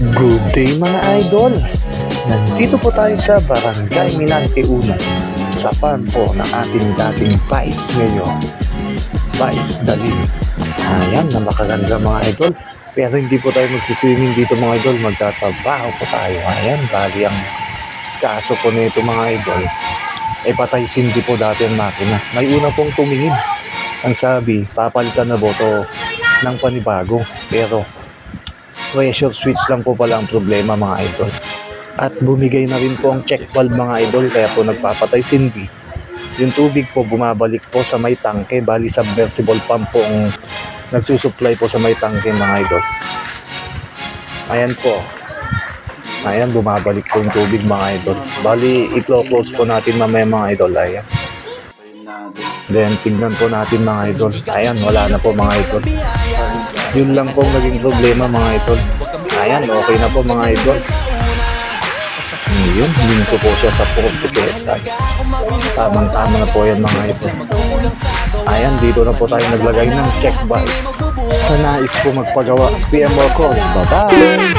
Good day mga idol! Nandito po tayo sa Barangay Minante 1 sa farm po ng ating dating Vice ngayon. Vice Dalin. Ayan, na makaganda mga idol. Pero hindi po tayo magsiswimming dito mga idol. Magtatrabaho po tayo. Ayan, bali ang kaso po nito mga idol. Patay sindi po dati ang makina. May una pong tumingin. Ang sabi, papalitan na boto ng panibago. Pero pressure switch lang po pala ang problema mga idol. At bumigay na rin po ang check valve mga idol, kaya po nagpapatay sindi. Yung tubig po bumabalik po sa may tangke, bali submersible pump po ang nagsusupply po sa may tangke mga idol. Ayan po. Ayan, bumabalik po yung tubig mga idol. Bali, i-close po natin mamaya mga idol. Ayan. Then, tignan po natin mga idol. Ayan, wala na po mga idol. Yun lang po naging problema mga idol. Ayan, okay na po mga idol. Yun, linko po siya sa 40 PSI. Tamang-tama na po yan mga idol. Ayan, dito na po tayo naglagay ng check valve. Sa nais po magpagawa, PM mo ko. Bye-bye!